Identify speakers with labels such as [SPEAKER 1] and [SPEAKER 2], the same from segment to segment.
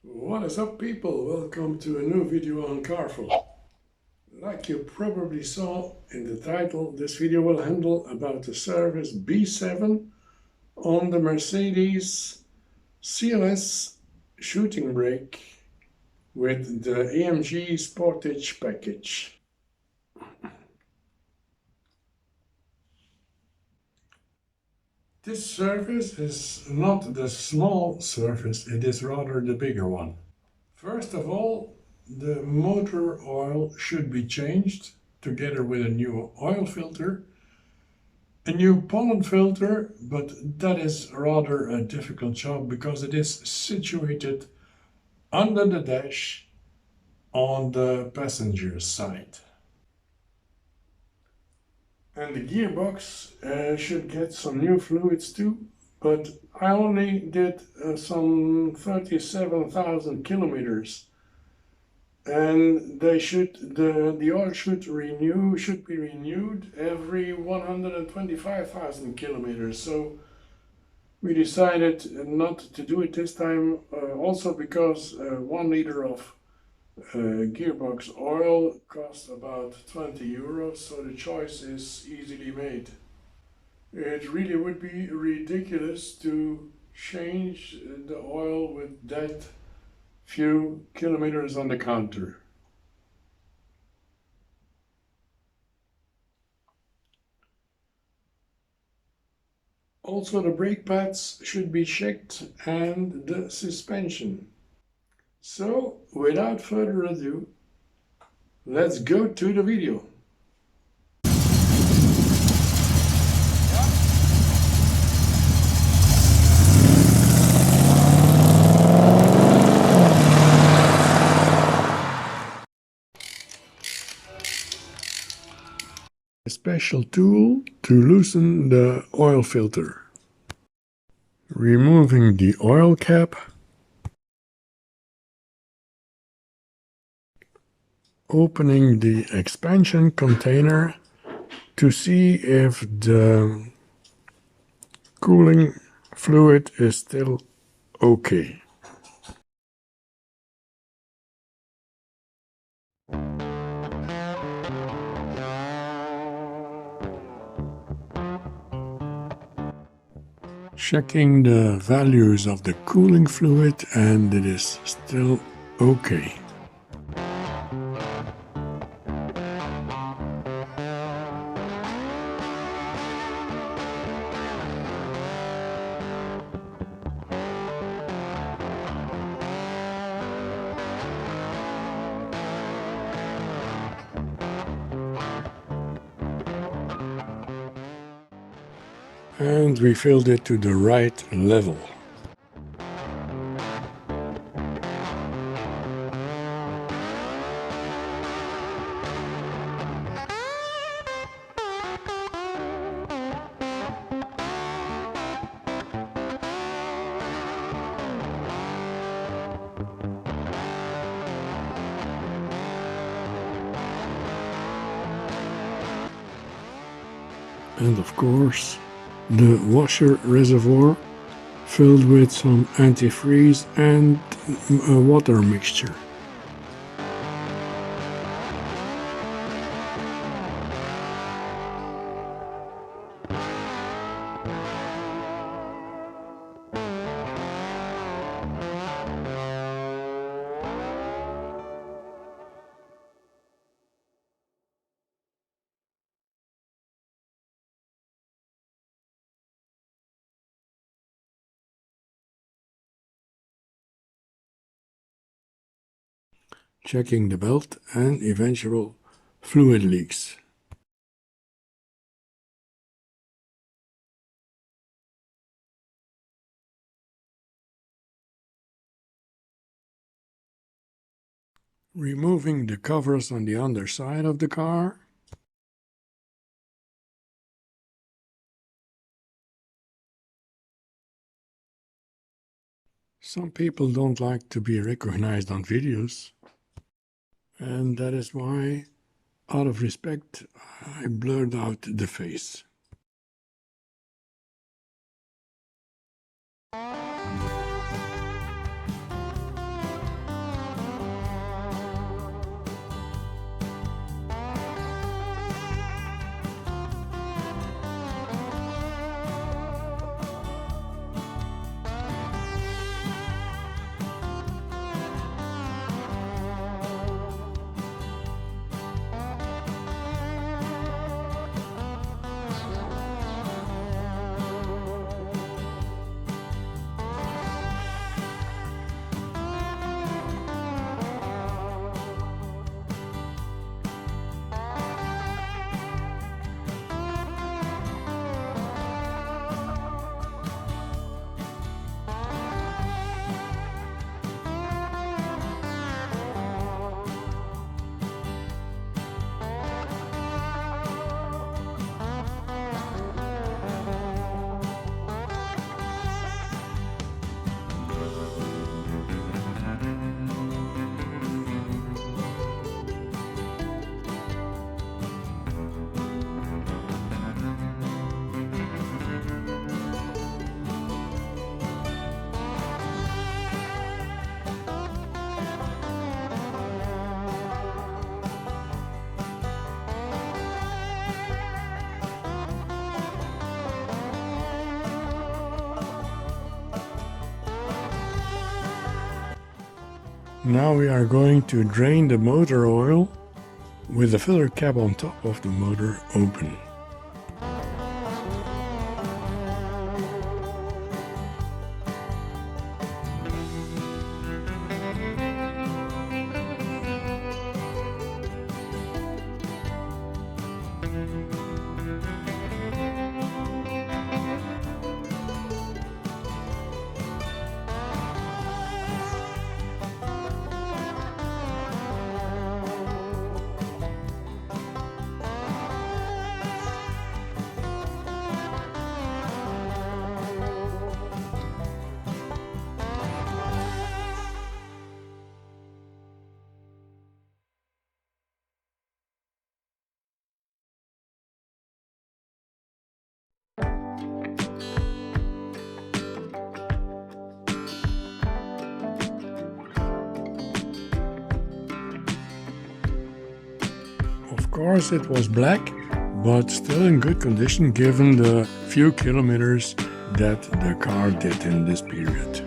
[SPEAKER 1] What is up, people? Welcome to a new video on Carful. Like you probably saw in the title, this video will handle about the service B7 on the Mercedes CLS Shooting Brake with the AMG Sportage Package. This service is not the small service, it is rather the bigger one. First of all, the motor oil should be changed together with a new oil filter, a new pollen filter, but that is rather a difficult job because it is situated under the dash on the passenger side. And the gearbox should get some new fluids too, but I only did some 37,000 kilometers. And the oil should be renewed every 125,000 kilometers. So we decided not to do it this time, also because 1 liter of gearbox oil costs about 20 euros, so the choice is easily made. It really would be ridiculous to change the oil with that few kilometers on the counter. Also, the brake pads should be checked and the suspension. So, without further ado, let's go to the video. A special tool to loosen the oil filter. Removing the oil cap. Opening the expansion container to see if the cooling fluid is still okay. Checking the values of the cooling fluid, and it is still okay. And we filled it to the right level. And of course, the washer reservoir filled with some antifreeze and a water mixture. Checking the belt and eventual fluid leaks. Removing the covers on the underside of the car. Some people don't like to be recognized on videos, and that is why, out of respect, I blurred out the face. Now we are going to drain the motor oil with the filler cap on top of the motor open. Of course it was black, but still in good condition given the few kilometers that the car did in this period.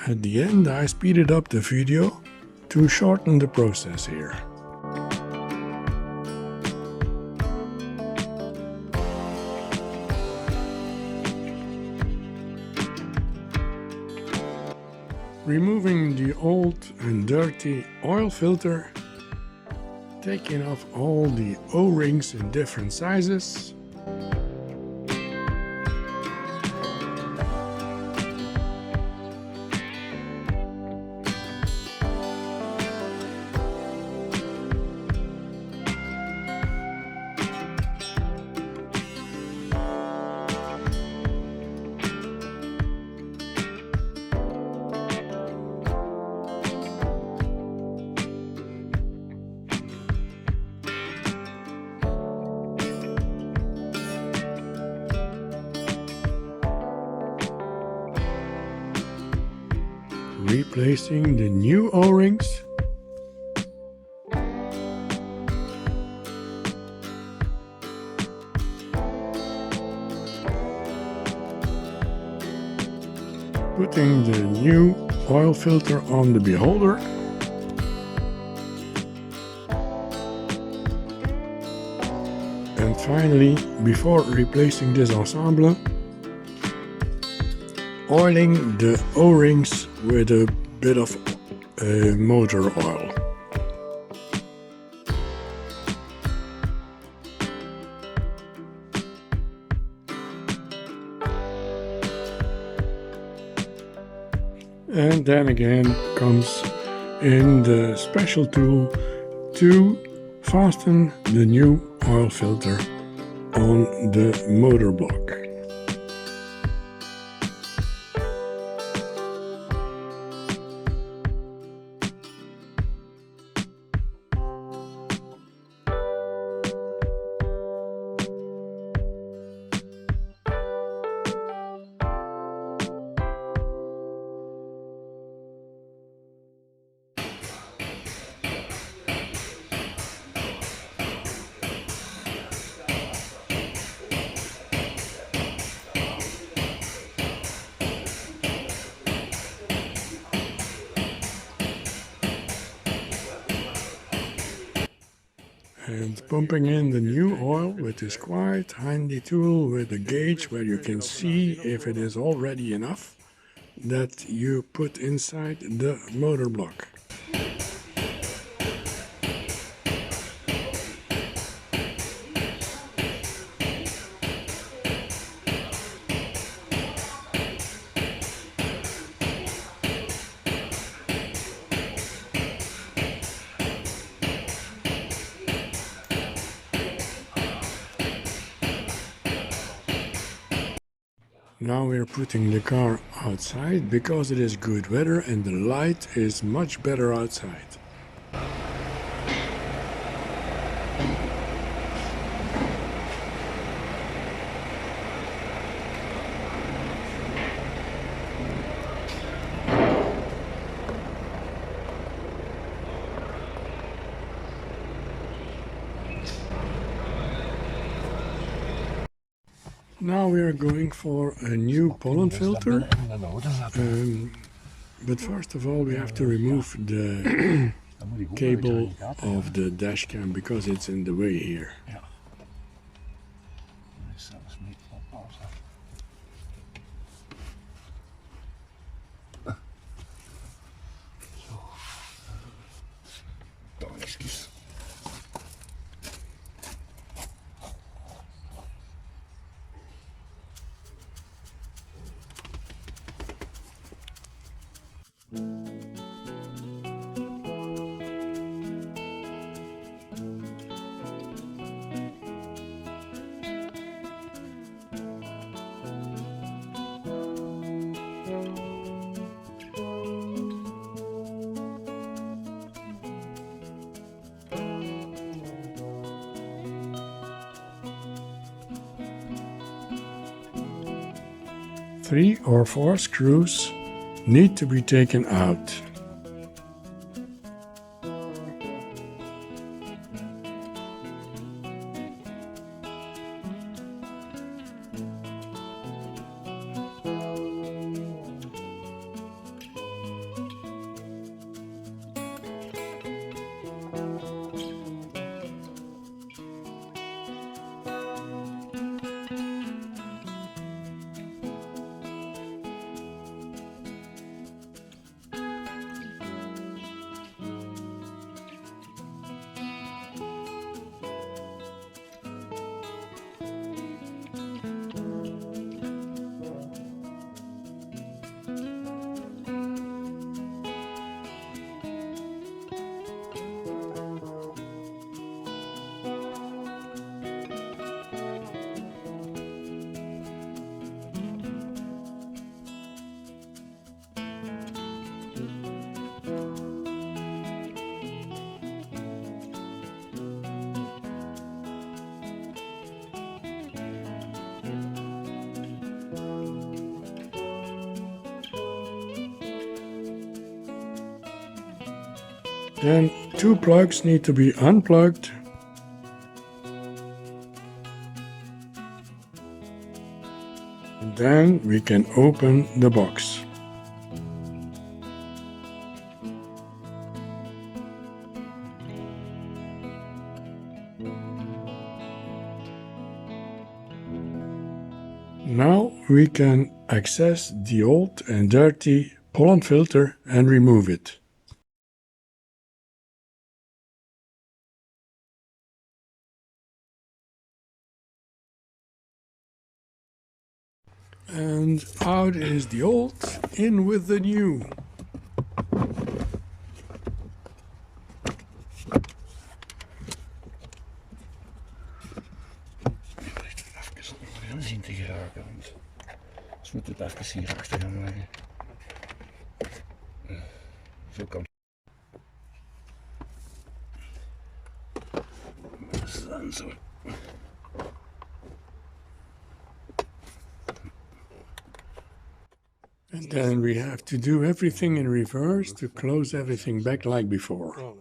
[SPEAKER 1] At the end I speeded up the video to shorten the process here. Removing the old and dirty oil filter, taking off all the O-rings in different sizes, replacing the new O-rings, putting the new oil filter on the beholder, and finally, before replacing this ensemble, oiling the O-rings with a bit of motor oil. And then again comes in the special tool to fasten the new oil filter on the motor block. And pumping in the new oil with this quite handy tool with a gauge where you can see if it is already enough that you put inside the motor block. Now we are putting the car outside because it is good weather and the light is much better outside. Now we are going for a new pollen filter. But first of all we have to remove the cable of the dash cam because it's in the way here. Three or four screws need to be taken out. Then two plugs need to be unplugged. And then we can open the box. Now we can access the old and dirty pollen filter and remove it. And out is the old, in with the new.
[SPEAKER 2] Zien te geraken, want ze moeten het even hier achter gaan leggen. Zo kan het. Zo.
[SPEAKER 1] And then we have to do everything in reverse to close everything back like before.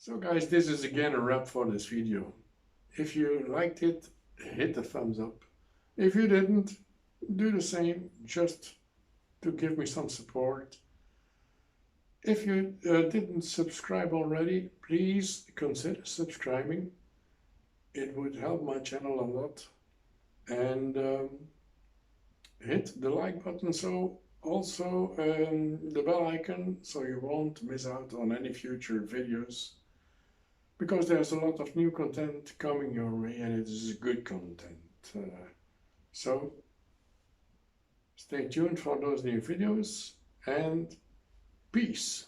[SPEAKER 1] So guys, this is again a wrap for this video. If you liked it, hit the thumbs up. If you didn't, do the same, just to give me some support. If you didn't subscribe already, please consider subscribing. It would help my channel a lot. And hit the like button, so also the bell icon, so you won't miss out on any future videos. Because there's a lot of new content coming your way and it is good content. So stay tuned for those new videos, and peace.